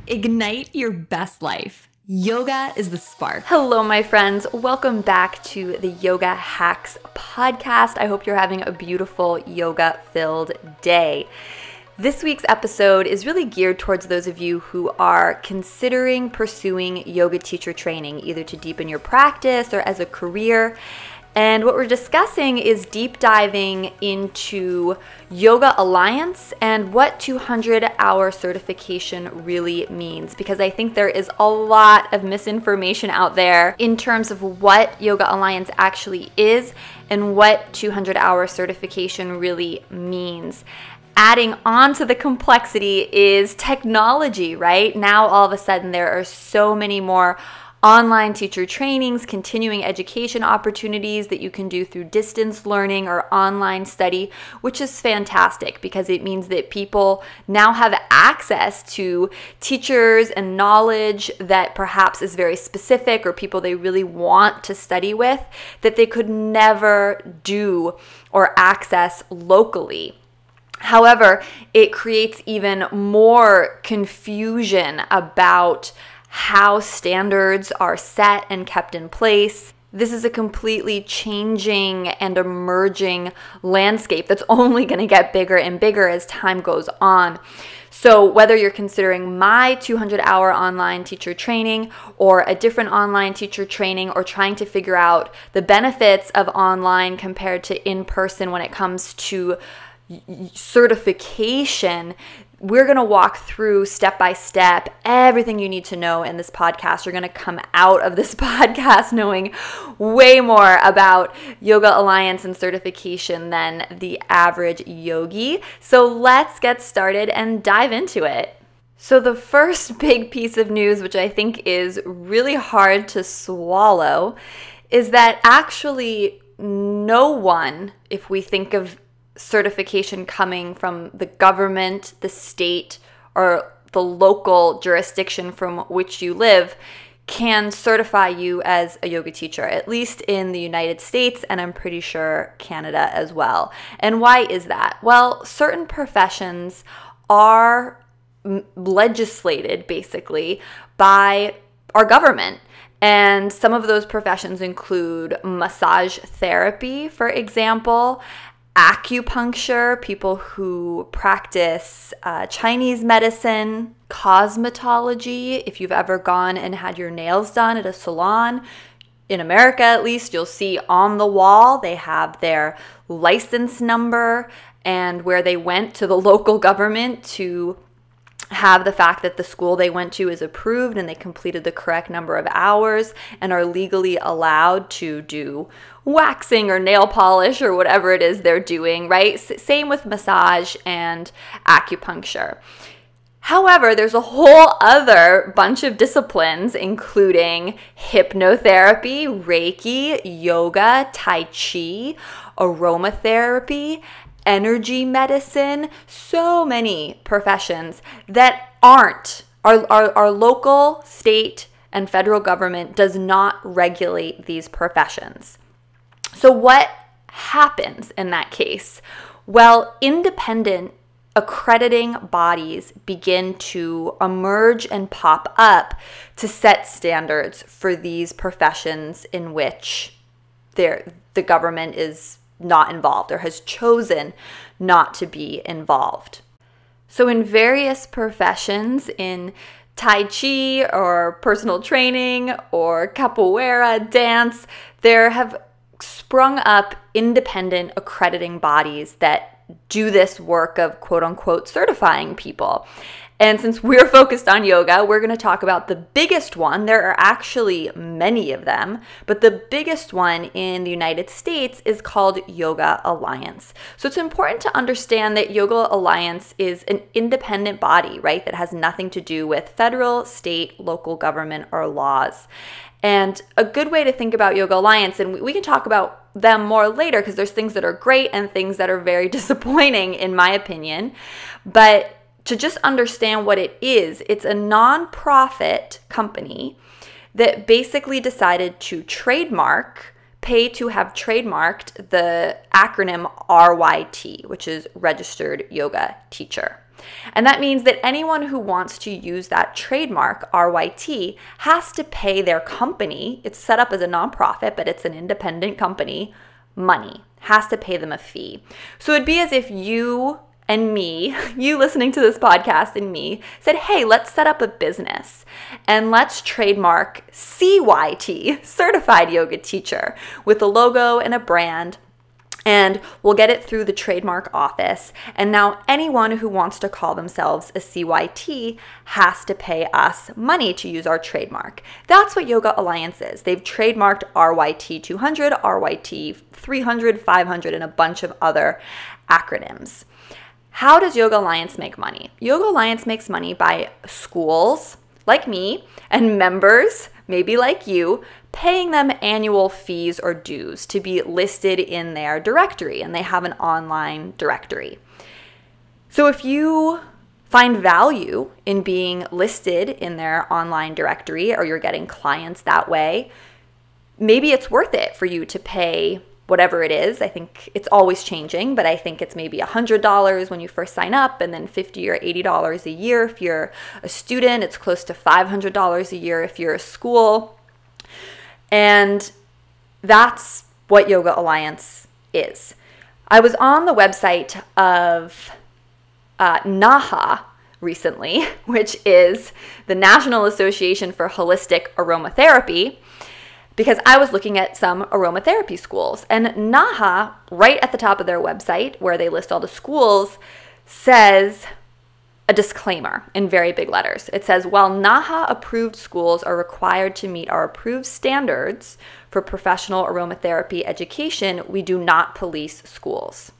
Ignite your best life. Yoga is the spark. Hello, my friends. Welcome back to the Yoga Hacks podcast. I hope you're having a beautiful yoga-filled day. This week's episode is really geared towards those of you who are considering pursuing yoga teacher training, either to deepen your practice or as a career. And what we're discussing is deep diving into Yoga Alliance and what 200-hour certification really means, because I think there is a lot of misinformation out there in terms of what Yoga Alliance actually is and what 200-hour certification really means. Adding on to the complexity is technology, right? Now all of a sudden there are so many more online teacher trainings, continuing education opportunities that you can do through distance learning or online study, which is fantastic because it means that people now have access to teachers and knowledge that perhaps is very specific or people they really want to study with that they could never do or access locally. However, it creates even more confusion about how standards are set and kept in place. This is a completely changing and emerging landscape that's only going to get bigger and bigger as time goes on. So whether you're considering my 200-hour online teacher training or a different online teacher training or trying to figure out the benefits of online compared to in-person when it comes to certification, we're going to walk through step by step everything you need to know in this podcast. You're going to come out of this podcast knowing way more about Yoga Alliance and certification than the average yogi. So let's get started and dive into it. So the first big piece of news, which I think is really hard to swallow, is that actually no one, if we think of certification coming from the government, the state, or the local jurisdiction from which you live, can certify you as a yoga teacher, at least in the United States, and I'm pretty sure Canada as well. And why is that? Well, certain professions are legislated basically by our government. And some of those professions include massage therapy, for example, acupuncture, people who practice Chinese medicine, cosmetology. If you've ever gone and had your nails done at a salon, in America at least, you'll see on the wall they have their license number and where they went to the local government to have the fact that the school they went to is approved and they completed the correct number of hours and are legally allowed to do waxing or nail polish or whatever it is they're doing, right? Same with massage and acupuncture. However, there's a whole other bunch of disciplines, including hypnotherapy, Reiki, yoga, Tai Chi, aromatherapy, energy medicine, so many professions that aren't. Our local, state, and federal government does not regulate these professions. So what happens in that case? Well, independent accrediting bodies begin to emerge and pop up to set standards for these professions in which the government is not involved or has chosen not to be involved. So in various professions, in Tai Chi or personal training or capoeira dance, there have sprung up independent accrediting bodies that do this work of quote unquote certifying people. And since we're focused on yoga, we're going to talk about the biggest one. There are actually many of them, but the biggest one in the United States is called Yoga Alliance. So it's important to understand that Yoga Alliance is an independent body, right, that has nothing to do with federal, state, local government, or laws. And a good way to think about Yoga Alliance, and we can talk about them more later because there's things that are great and things that are very disappointing in my opinion, but to just understand what it is, it's a nonprofit company that basically decided to pay to have trademarked the acronym RYT, which is Registered Yoga Teacher. And that means that anyone who wants to use that trademark, RYT, has to pay their company, it's set up as a nonprofit, but it's an independent company, money, has to pay them a fee. So it'd be as if you and me, you listening to this podcast and me, said, hey, let's set up a business and let's trademark CYT, Certified Yoga Teacher, with a logo and a brand. And we'll get it through the trademark office. And now anyone who wants to call themselves a CYT has to pay us money to use our trademark. That's what Yoga Alliance is. They've trademarked RYT 200, RYT 300, 500, and a bunch of other acronyms. How does Yoga Alliance make money? Yoga Alliance makes money by schools like me and members, maybe like you, paying them annual fees or dues to be listed in their directory, and they have an online directory. So if you find value in being listed in their online directory, or you're getting clients that way, maybe it's worth it for you to pay whatever it is. I think it's always changing, but I think it's maybe $100 when you first sign up, and then $50 or $80 a year if you're a student. It's close to $500 a year if you're a school. And that's what Yoga Alliance is. I was on the website of NAHA recently, which is the National Association for Holistic Aromatherapy, because I was looking at some aromatherapy schools. And NAHA, right at the top of their website, where they list all the schools, says a disclaimer in very big letters. It says, while NAHA-approved schools are required to meet our approved standards for professional aromatherapy education, we do not police schools.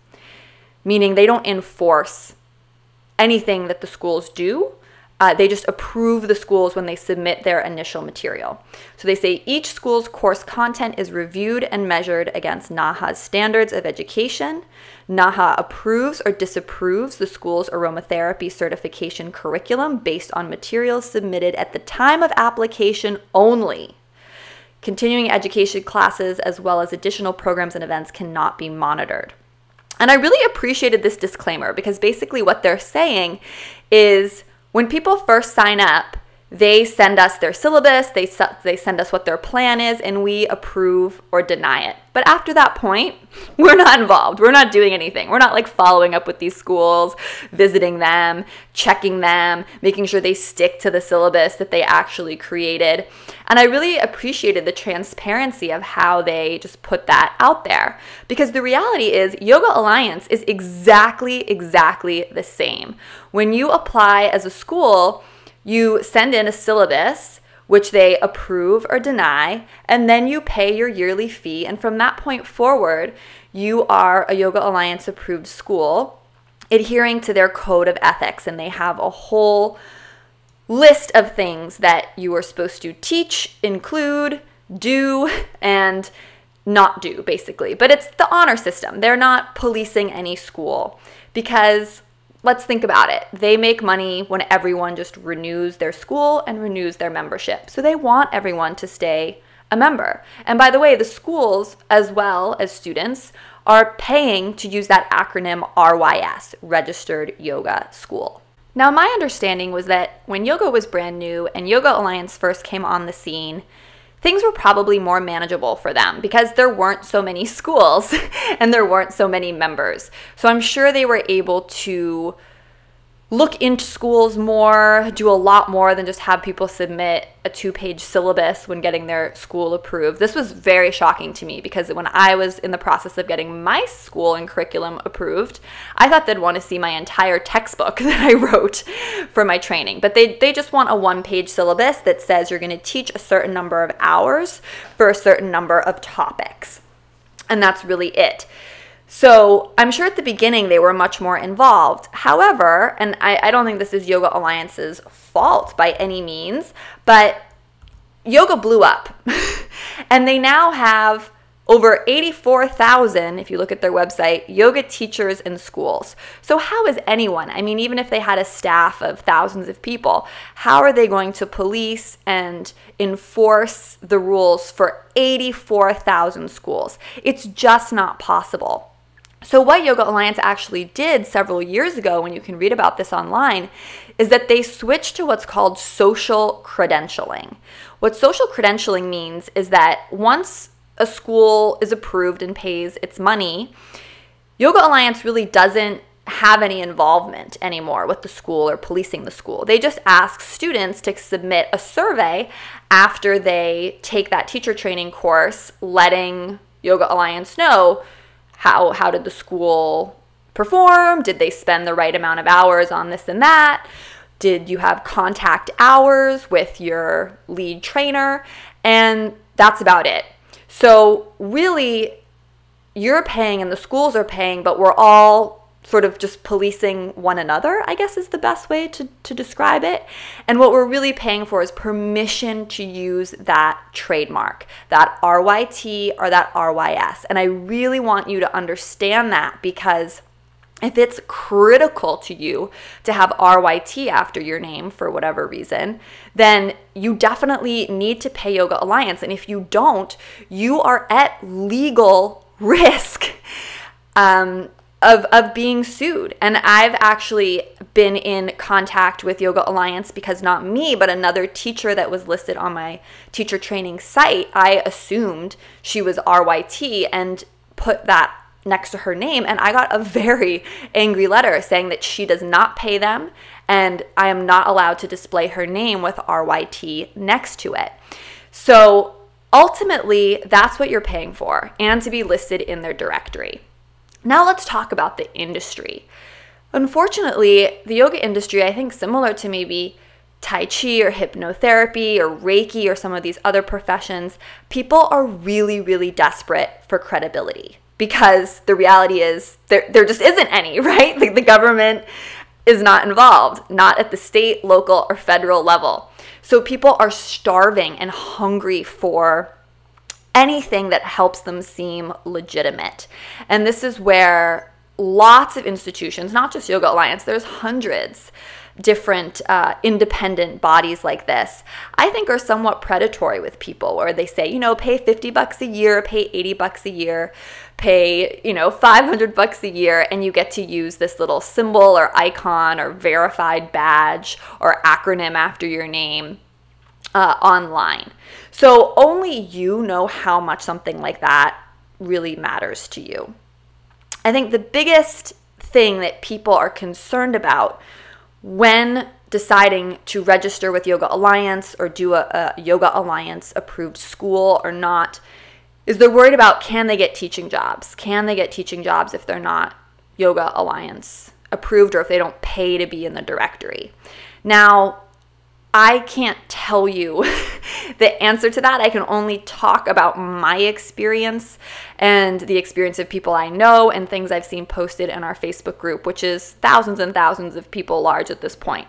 Meaning they don't enforce anything that the schools do. They just approve the schools when they submit their initial material. So they say each school's course content is reviewed and measured against NAHA's standards of education. NAHA approves or disapproves the school's aromatherapy certification curriculum based on materials submitted at the time of application only. Continuing education classes as well as additional programs and events cannot be monitored. And I really appreciated this disclaimer, because basically what they're saying is, when people first sign up, they send us their syllabus, they send us what their plan is, and we approve or deny it. But after that point, we're not involved. We're not doing anything. We're not like following up with these schools, visiting them, checking them, making sure they stick to the syllabus that they actually created. And I really appreciated the transparency of how they just put that out there. Because the reality is Yoga Alliance is exactly the same. When you apply as a school, you send in a syllabus, which they approve or deny, and then you pay your yearly fee. And from that point forward, you are a Yoga Alliance approved school adhering to their code of ethics. And they have a whole list of things that you are supposed to teach, include, do, and not do, basically. But it's the honor system. They're not policing any school, because let's think about it. They make money when everyone just renews their school and renews their membership. So they want everyone to stay a member. And by the way, the schools as well as students are paying to use that acronym RYS, Registered Yoga School. Now, my understanding was that when yoga was brand new and Yoga Alliance first came on the scene, things were probably more manageable for them because there weren't so many schools and there weren't so many members. So I'm sure they were able to look into schools more, do a lot more than just have people submit a 2-page syllabus when getting their school approved. This was very shocking to me because when I was in the process of getting my school and curriculum approved, I thought they'd want to see my entire textbook that I wrote for my training. But they just want a 1-page syllabus that says you're going to teach a certain number of hours for a certain number of topics. And that's really it. So I'm sure at the beginning they were much more involved. However, and I don't think this is Yoga Alliance's fault by any means, but yoga blew up. And they now have over 84,000, if you look at their website, yoga teachers in schools. So how is anyone, I mean, even if they had a staff of thousands of people, how are they going to police and enforce the rules for 84,000 schools? It's just not possible. So what Yoga Alliance actually did several years ago, when you can read about this online, is that they switched to what's called social credentialing. What social credentialing means is that once a school is approved and pays its money, Yoga Alliance really doesn't have any involvement anymore with the school or policing the school. They just ask students to submit a survey after they take that teacher training course, letting Yoga Alliance know how did the school perform? Did they spend the right amount of hours on this and that? Did you have contact hours with your lead trainer? And that's about it. So really, you're paying and the schools are paying, but we're all sort of just policing one another, I guess is the best way to describe it. And what we're really paying for is permission to use that trademark, that RYT or that RYS. And I really want you to understand that, because if it's critical to you to have RYT after your name for whatever reason, then you definitely need to pay Yoga Alliance. And if you don't, you are at legal risk of being sued. And I've actually been in contact with Yoga Alliance because not me, but another teacher that was listed on my teacher training site, I assumed she was RYT and put that next to her name. And I got a very angry letter saying that she does not pay them and I am not allowed to display her name with RYT next to it. So ultimately, that's what you're paying for, and to be listed in their directory. Now let's talk about the industry. Unfortunately, the yoga industry, I think similar to maybe Tai Chi or hypnotherapy or Reiki or some of these other professions, people are really, really desperate for credibility, because the reality is there just isn't any, right? Like the government is not involved, not at the state, local, or federal level. So people are starving and hungry for anything that helps them seem legitimate. And this is where lots of institutions, not just Yoga Alliance, there's hundreds different independent bodies like this, I think are somewhat predatory with people, where they say, you know, pay $50 a year, pay $80 a year, pay, you know, $500 a year, and you get to use this little symbol or icon or verified badge or acronym after your name online. So only you know how much something like that really matters to you. I think the biggest thing that people are concerned about when deciding to register with Yoga Alliance or do a Yoga Alliance approved school or not is they're worried about, can they get teaching jobs? Can they get teaching jobs if they're not Yoga Alliance approved or if they don't pay to be in the directory? Now, I can't tell you the answer to that. I can only talk about my experience and the experience of people I know and things I've seen posted in our Facebook group, which is thousands and thousands of people large at this point.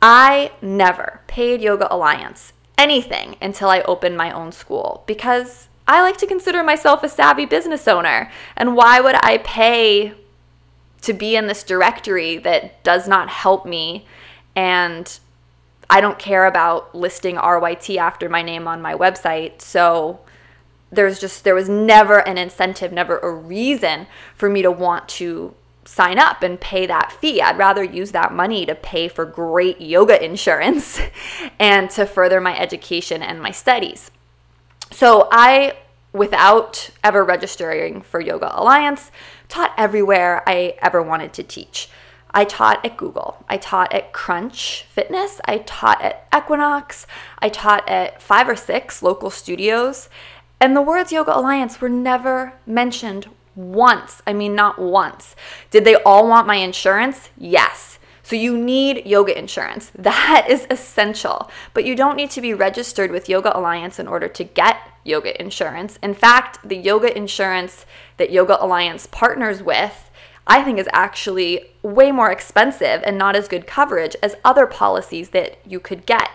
I never paid Yoga Alliance anything until I opened my own school, because I like to consider myself a savvy business owner. And why would I pay to be in this directory that does not help me, and I don't care about listing RYT after my name on my website? So there was never an incentive, never a reason for me to want to sign up and pay that fee. I'd rather use that money to pay for great yoga insurance and to further my education and my studies. So I, without ever registering for Yoga Alliance, taught everywhere I ever wanted to teach. I taught at Google. I taught at Crunch Fitness. I taught at Equinox. I taught at 5 or 6 local studios. And the words Yoga Alliance were never mentioned once. I mean, not once. Did they all want my insurance? Yes. So you need yoga insurance. That is essential. But you don't need to be registered with Yoga Alliance in order to get yoga insurance. In fact, the yoga insurance that Yoga Alliance partners with, I think, is actually way more expensive and not as good coverage as other policies that you could get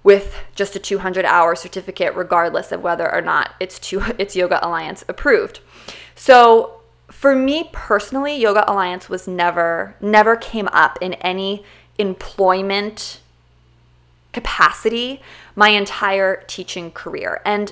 with just a 200-hour certificate, regardless of whether or not it's Yoga Alliance approved. So for me personally, Yoga Alliance was never came up in any employment capacity my entire teaching career. And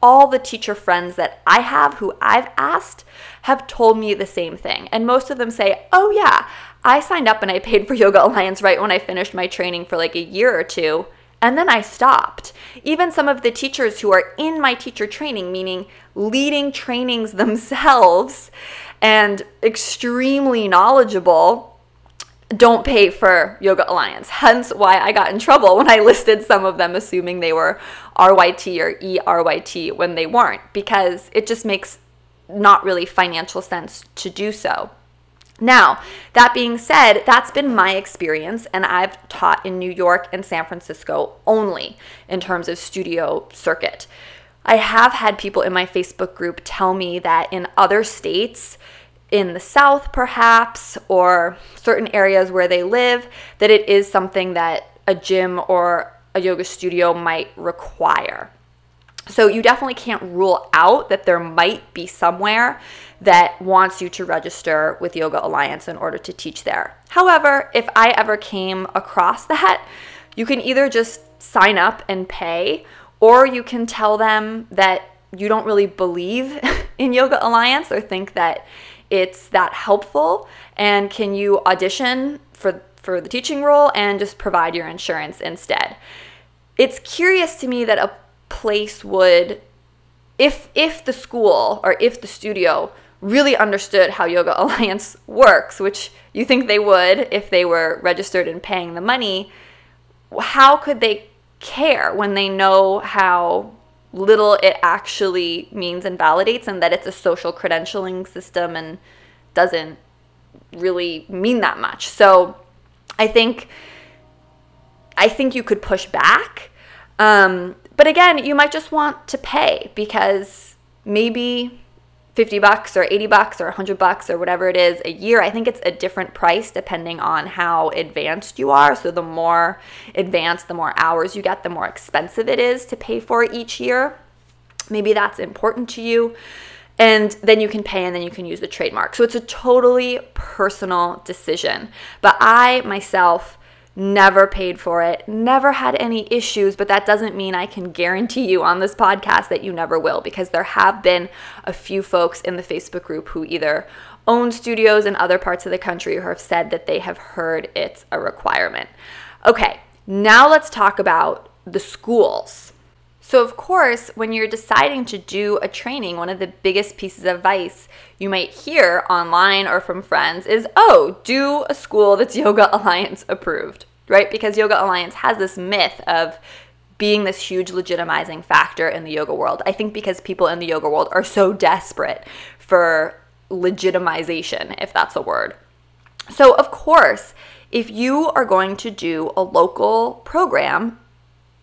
all the teacher friends that I have who I've asked have told me the same thing. And most of them say, oh yeah, I signed up and I paid for Yoga Alliance right when I finished my training for like a year or two, and then I stopped. Even some of the teachers who are in my teacher training, meaning leading trainings themselves and extremely knowledgeable, don't pay for Yoga Alliance. Hence why I got in trouble when I listed some of them assuming they were RYT or ERYT when they weren't, because it just makes not really financial sense to do so. Now, that being said, that's been my experience, and I've taught in New York and San Francisco only in terms of studio circuit. I have had people in my Facebook group tell me that in other states, in the South perhaps, or certain areas where they live, that it is something that a gym or a yoga studio might require. So you definitely can't rule out that there might be somewhere that wants you to register with Yoga Alliance in order to teach there. However, if I ever came across that, you can either just sign up and pay, or you can tell them that you don't really believe in Yoga Alliance or think that it's that helpful, and can you audition for the teaching role and just provide your insurance instead. It's curious to me that a place would, if the school or if the studio really understood how Yoga Alliance works, which you think they would if they were registered and paying the money, how could they care when they know how little it actually means and validates, and that it's a social credentialing system and doesn't really mean that much? So I think you could push back. But again, you might just want to pay because maybe $50 or $80 or $100 or whatever it is a year. I think it's a different price depending on how advanced you are. So the more advanced, the more hours you get, the more expensive it is to pay for each year. Maybe that's important to you. And then you can pay, and then you can use the trademark. So it's a totally personal decision. But I myself never paid for it, never had any issues, but that doesn't mean I can guarantee you on this podcast that you never will, because there have been a few folks in the Facebook group who either own studios in other parts of the country or have said that they have heard it's a requirement. Okay, now let's talk about the schools. So of course, when you're deciding to do a training, one of the biggest pieces of advice you might hear online or from friends is, oh, do a school that's Yoga Alliance approved, right? Because Yoga Alliance has this myth of being this huge legitimizing factor in the yoga world. I think because people in the yoga world are so desperate for legitimization, if that's a word. So of course, if you are going to do a local program,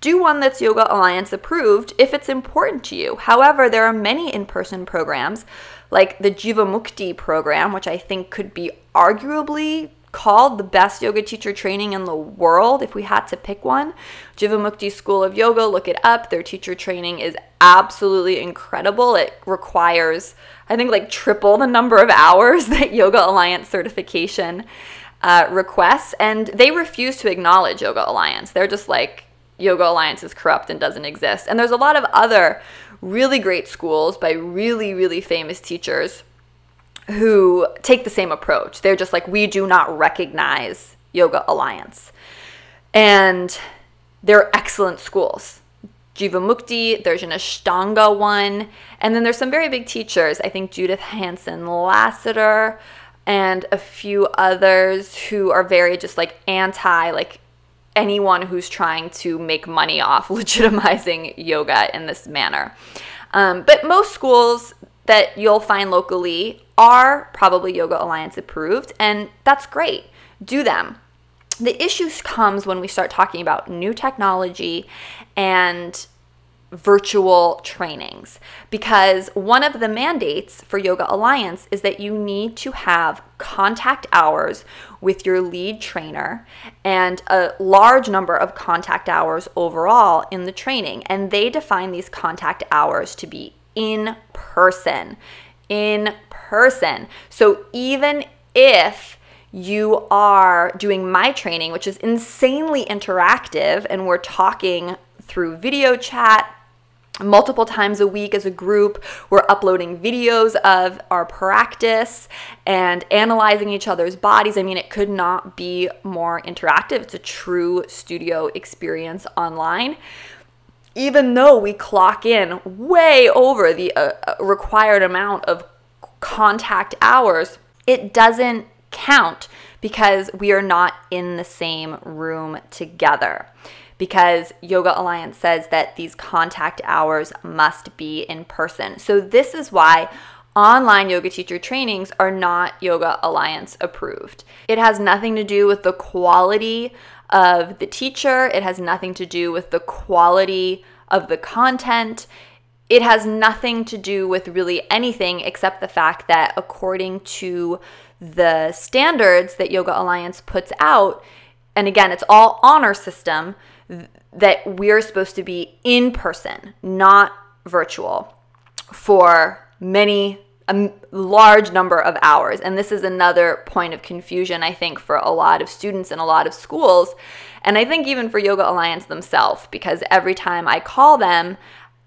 do one that's Yoga Alliance approved if it's important to you. However, there are many in-person programs like the Jivamukti program, which I think could be arguably called the best yoga teacher training in the world if we had to pick one. Jivamukti School of Yoga, look it up. Their teacher training is absolutely incredible. It requires, I think, like triple the number of hours that Yoga Alliance certification requests, and they refuse to acknowledge Yoga Alliance. They're just like, Yoga Alliance is corrupt and doesn't exist. And there's a lot of other really great schools by really, really famous teachers who take the same approach. They're just like, we do not recognize Yoga Alliance. And they're excellent schools. Jivamukti, there's an Ashtanga one, and then there's some very big teachers. I think Judith Hansen Lassiter and a few others who are very just like anti, like anyone who's trying to make money off legitimizing yoga in this manner. But most schools that you'll find locally are probably Yoga Alliance approved, and that's great. Do them. The issue comes when we start talking about new technology and virtual trainings, because one of the mandates for Yoga Alliance is that you need to have contact hours with your lead trainer and a large number of contact hours overall in the training. And they define these contact hours to be in person. So even if you are doing my training, which is insanely interactive, and we're talking through video chat multiple times a week as a group. We're uploading videos of our practice and analyzing each other's bodies. I mean, it could not be more interactive. It's a true studio experience online. Even though we clock in way over the required amount of contact hours, it doesn't count because we are not in the same room together. Because Yoga Alliance says that these contact hours must be in person. So this is why online yoga teacher trainings are not Yoga Alliance approved. It has nothing to do with the quality of the teacher. It has nothing to do with the quality of the content. It has nothing to do with really anything except the fact that according to the standards that Yoga Alliance puts out, and again, it's all honor system, that we're supposed to be in person, not virtual, for a large number of hours. And this is another point of confusion, I think, for a lot of students in a lot of schools. And I think even for Yoga Alliance themselves, because every time I call them,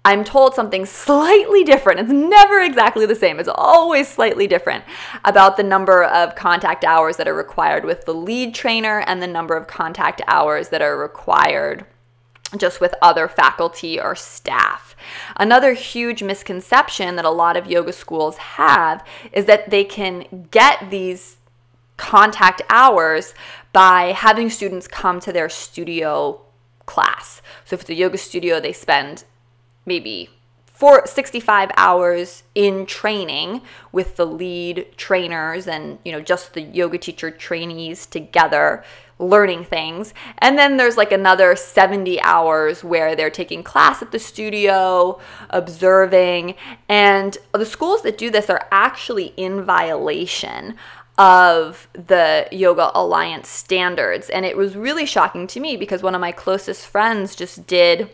I'm told something slightly different. It's never exactly the same. It's always slightly different about the number of contact hours that are required with the lead trainer and the number of contact hours that are required just with other faculty or staff. Another huge misconception that a lot of yoga schools have is that they can get these contact hours by having students come to their studio class. So if it's a yoga studio, they spend maybe 65 hours in training with the lead trainers and, just the yoga teacher trainees together learning things. And then there's like another 70 hours where they're taking class at the studio, observing. And the schools that do this are actually in violation of the Yoga Alliance standards. And it was really shocking to me because one of my closest friends just did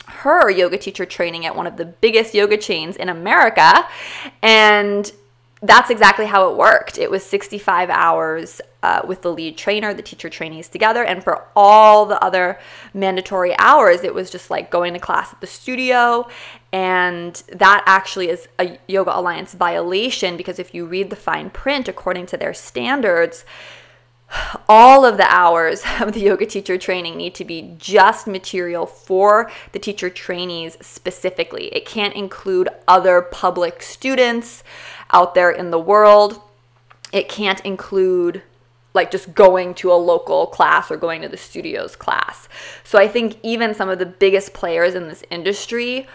her yoga teacher training at one of the biggest yoga chains in America, and that's exactly how it worked. It was 65 hours with the lead trainer, the teacher trainees together, and for all the other mandatory hours, it was just like going to class at the studio, and that actually is a Yoga Alliance violation because if you read the fine print according to their standards, all of the hours of the yoga teacher training need to be just material for the teacher trainees specifically. It can't include other public students out there in the world. It can't include like just going to a local class or going to the studio's class. So I think even some of the biggest players in this industry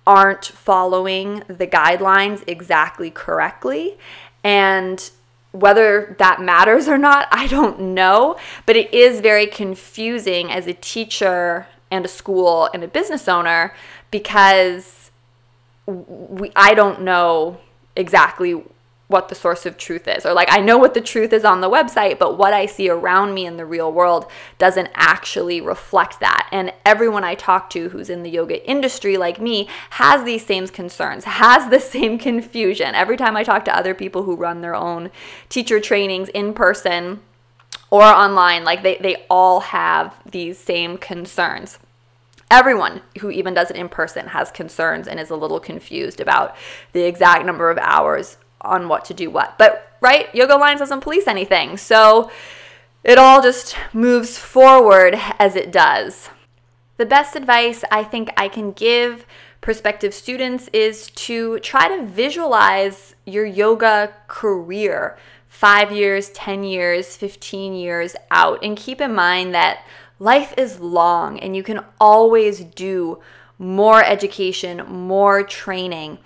aren't following the guidelines exactly correctly. And whether that matters or not, I don't know, but it is very confusing as a teacher and a school and a business owner because I don't know exactly what the source of truth is. Or like I know what the truth is on the website, but what I see around me in the real world doesn't actually reflect that. And everyone I talk to who's in the yoga industry like me has these same concerns, has the same confusion. Every time I talk to other people who run their own teacher trainings in person or online, like they all have these same concerns. Everyone who even does it in person has concerns and is a little confused about the exact number of hours on what to do what. But, right, Yoga Alliance doesn't police anything. So it all just moves forward as it does. The best advice I think I can give prospective students is to try to visualize your yoga career 5 years, 10 years, 15 years out. And keep in mind that life is long and you can always do more education, more training.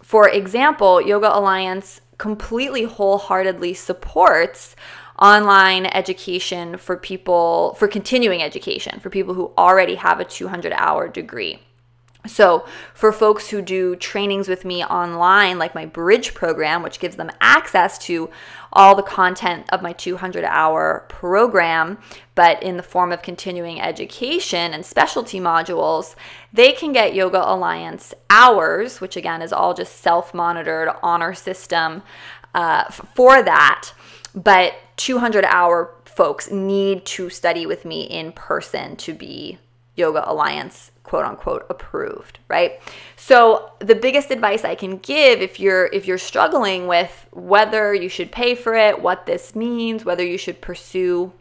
For example, Yoga Alliance completely wholeheartedly supports online education for people, for continuing education, for people who already have a 200-hour degree. So for folks who do trainings with me online, like my Bridge program, which gives them access to all the content of my 200-hour program, but in the form of continuing education and specialty modules, they can get Yoga Alliance hours, which again is all just self-monitored honor system for that. But 200-hour folks need to study with me in person to be Yoga Alliance quote unquote approved, right? So the biggest advice I can give if you're struggling with whether you should pay for it, what this means, whether you should pursue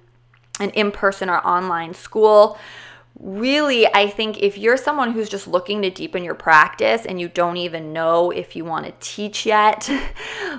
an in-person or online school, really, I think if you're someone who's just looking to deepen your practice and you don't even know if you want to teach yet,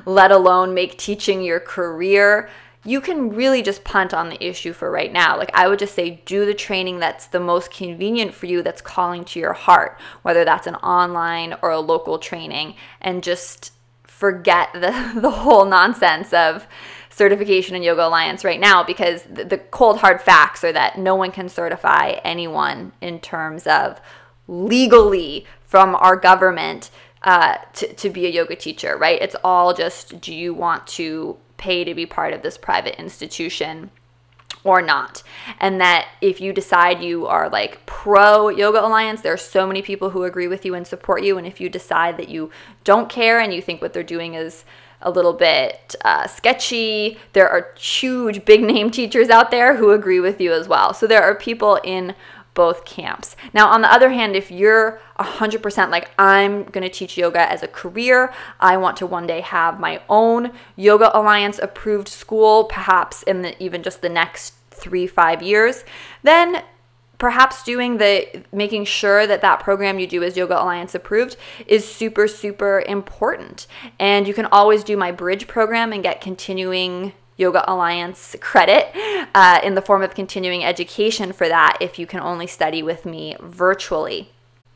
let alone make teaching your career, you can really just punt on the issue for right now. Like, I would just say do the training that's the most convenient for you, that's calling to your heart, whether that's an online or a local training, and just forget the whole nonsense of certification in Yoga Alliance right now, because the cold hard facts are that no one can certify anyone in terms of legally from our government to be a yoga teacher, right? It's all just, do you want to pay to be part of this private institution or not? And that if you decide you are like pro Yoga Alliance, there are so many people who agree with you and support you. And if you decide that you don't care and you think what they're doing is a little bit sketchy, there are huge big name teachers out there who agree with you as well. So there are people in both camps. Now, on the other hand, if you're 100% like, I'm going to teach yoga as a career, I want to one day have my own Yoga Alliance approved school, perhaps in even just the next 3-5 years, then perhaps making sure that program you do is Yoga Alliance approved is super, super important. And you can always do my bridge program and get continuing Yoga Alliance credit in the form of continuing education for that if you can only study with me virtually.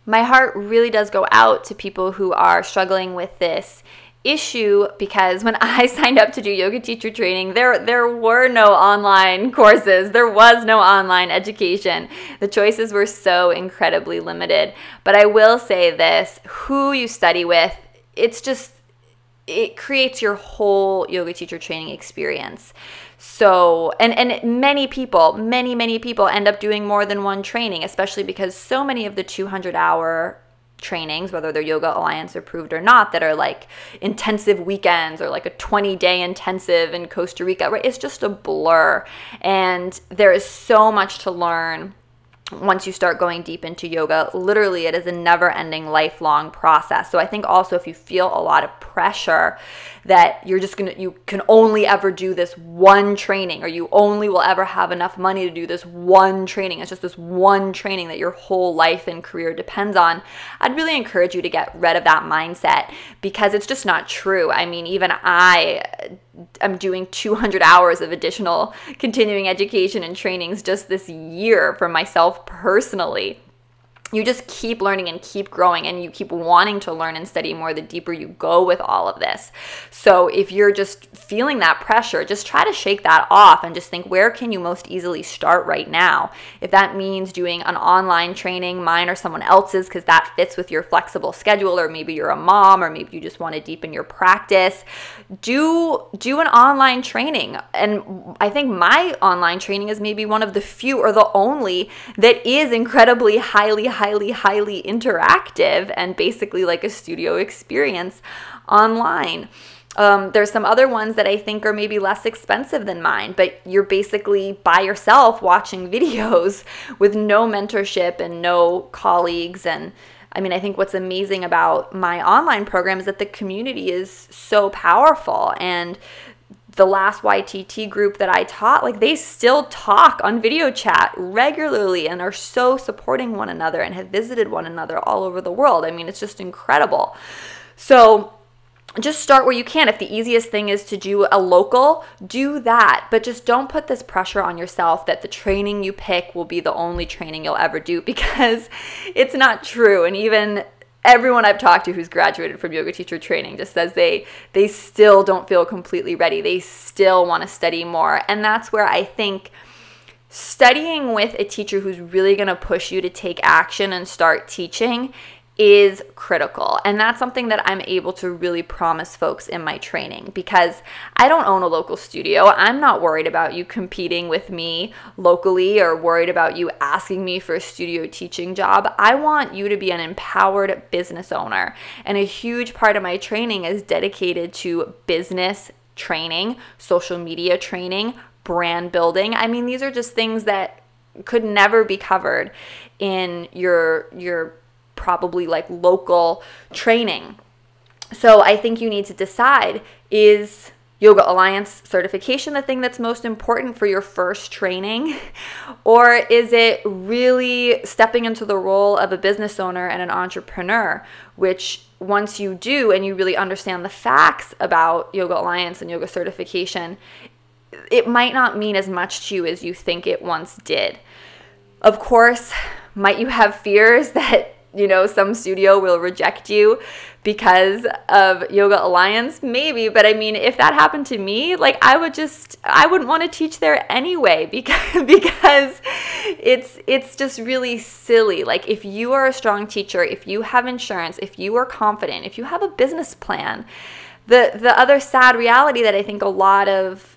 My heart really does go out to people who are struggling with this issue, because when I signed up to do yoga teacher training, there were no online courses. There was no online education. The choices were so incredibly limited. But I will say this, who you study with, it creates your whole yoga teacher training experience. So, and many people end up doing more than one training, especially because so many of the 200-hour trainings, whether they're Yoga Alliance approved or not, that are like intensive weekends or like a 20-day intensive in Costa Rica, right? It's just a blur. And there is so much to learn once you start going deep into yoga. Literally, it is a never-ending, lifelong process. So I think also if you feel a lot of pressure that you can only ever do this one training, or you only will ever have enough money to do this one training, it's just this one training that your whole life and career depends on, I'd really encourage you to get rid of that mindset, because it's just not true. I mean, even I'm doing 200 hours of additional continuing education and trainings just this year for myself personally. You just keep learning and keep growing, and you keep wanting to learn and study more the deeper you go with all of this. So if you're just feeling that pressure, just try to shake that off and just think, where can you most easily start right now? If that means doing an online training, mine or someone else's, because that fits with your flexible schedule, or maybe you're a mom, or maybe you just want to deepen your practice, do an online training. And I think my online training is maybe one of the few or the only that is incredibly highly interactive and basically like a studio experience online. There's some other ones that I think are maybe less expensive than mine, but you're basically by yourself watching videos with no mentorship and no colleagues. And I mean, I think what's amazing about my online program is that the community is so powerful. And the last YTT group that I taught, like, they still talk on video chat regularly and are so supporting one another and have visited one another all over the world. I mean, it's just incredible. So just start where you can. If the easiest thing is to do a local, do that. But just don't put this pressure on yourself that the training you pick will be the only training you'll ever do, because it's not true. And even everyone I've talked to who's graduated from yoga teacher training just says they still don't feel completely ready. They still want to study more. And that's where I think studying with a teacher who's really going to push you to take action and start teaching is critical. And that's something that I'm able to really promise folks in my training, because I don't own a local studio. I'm not worried about you competing with me locally or worried about you asking me for a studio teaching job. I want you to be an empowered business owner. And a huge part of my training is dedicated to business training, social media training, brand building. I mean, these are just things that could never be covered in your probably like local training. So I think you need to decide, is Yoga Alliance certification the thing that's most important for your first training? Or is it really stepping into the role of a business owner and an entrepreneur, which once you do and you really understand the facts about Yoga Alliance and yoga certification, it might not mean as much to you as you think it once did. Of course, might you have fears that, some studio will reject you because of Yoga Alliance? Maybe, but I mean, if that happened to me, like I wouldn't want to teach there anyway because it's just really silly. Like if you are a strong teacher, if you have insurance, if you are confident, if you have a business plan, the other sad reality that I think a lot of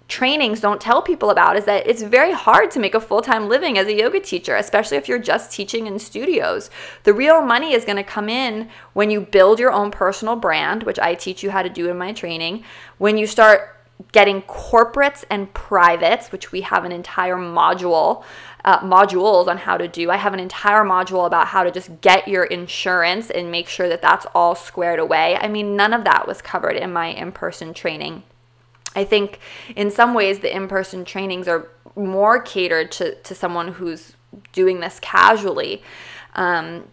trainings don't tell people about is that it's very hard to make a full-time living as a yoga teacher, especially if you're just teaching in studios. The real money is going to come in when you build your own personal brand, which I teach you how to do in my training. When you start getting corporates and privates, which we have an entire modules on how to do. I have an entire module about how to just get your insurance and make sure that that's all squared away. I mean, none of that was covered in my in-person training. I think in some ways the in-person trainings are more catered to someone who's doing this casually,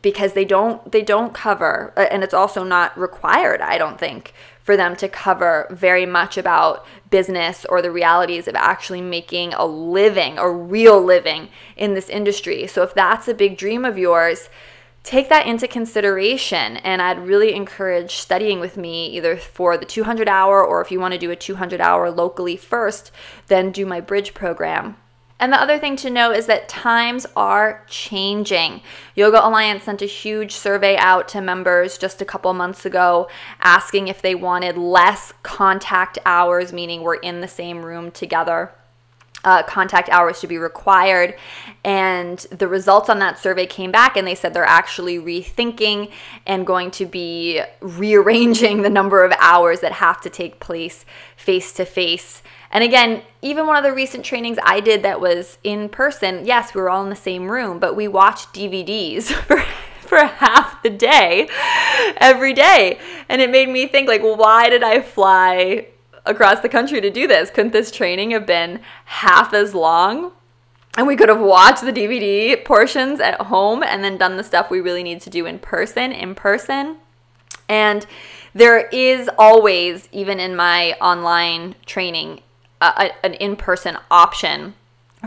because they don't cover, and it's also not required, I don't think, for them to cover very much about business or the realities of actually making a living, a real living in this industry. So if that's a big dream of yours, take that into consideration, and I'd really encourage studying with me either for the 200-hour, or if you want to do a 200-hour locally first, then do my bridge program. And the other thing to know is that times are changing. Yoga Alliance sent a huge survey out to members just a couple months ago asking if they wanted less contact hours, meaning we're in the same room together. Contact hours to be required, and the results on that survey came back and they said they're actually rethinking and going to be rearranging the number of hours that have to take place face to face. And again, even one of the recent trainings I did that was in person, yes, we were all in the same room, but we watched DVDs for half the day every day, and it made me think, like, why did I fly across the country to do this? Couldn't this training have been half as long? And we could have watched the DVD portions at home and then done the stuff we really need to do in person. And there is always, even in my online training, an in-person option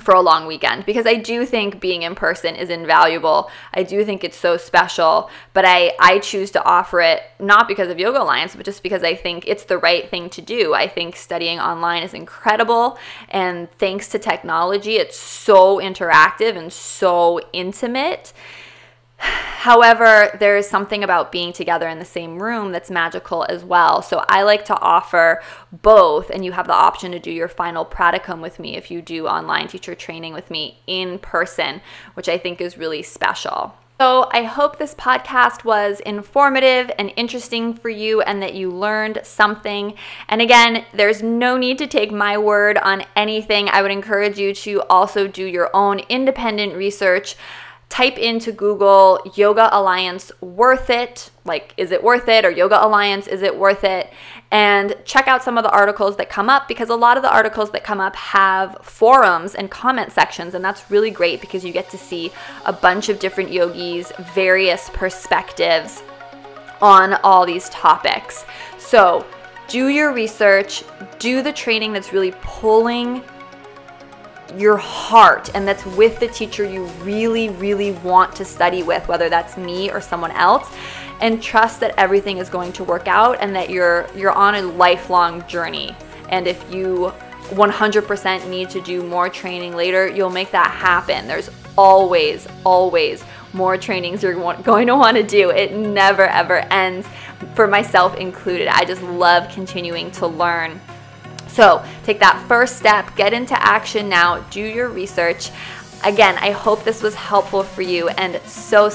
for a long weekend, because I do think being in person is invaluable. I do think it's so special, but I choose to offer it not because of Yoga Alliance, but just because I think it's the right thing to do. I think studying online is incredible, and thanks to technology, it's so interactive and so intimate. However, there is something about being together in the same room that's magical as well. So I like to offer both, and you have the option to do your final practicum with me if you do online teacher training with me in person, which I think is really special. So I hope this podcast was informative and interesting for you, and that you learned something. And again, there's no need to take my word on anything. I would encourage you to also do your own independent research. Type into Google Yoga Alliance worth it, like is it worth it, or Yoga Alliance, is it worth it? And check out some of the articles that come up, because a lot of the articles that come up have forums and comment sections, and that's really great because you get to see a bunch of different yogis, various perspectives on all these topics. So do your research, do the training that's really pulling your heart and that's with the teacher you really, really want to study with, whether that's me or someone else, and trust that everything is going to work out and that you're on a lifelong journey. And if you 100% need to do more training later, you'll make that happen. There's always more trainings you're going to want to do. It never ever ends, for myself included. I just love continuing to learn. So take that first step, get into action now, do your research. Again, I hope this was helpful for you, and so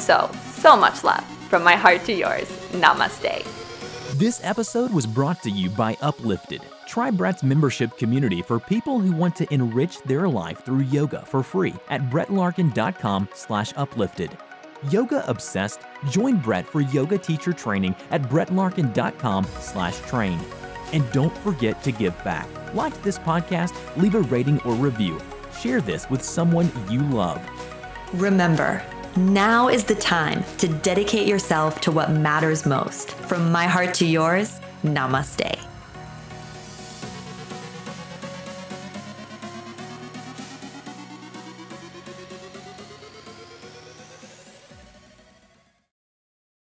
much love from my heart to yours. Namaste. This episode was brought to you by Uplifted, Try Brett's membership community for people who want to enrich their life through yoga for free at brettlarkin.com/uplifted. Yoga obsessed? Join Brett for yoga teacher training at brettlarkin.com/train. And don't forget to give back. Like this podcast, leave a rating or review. Share this with someone you love. Remember, now is the time to dedicate yourself to what matters most. From my heart to yours, namaste.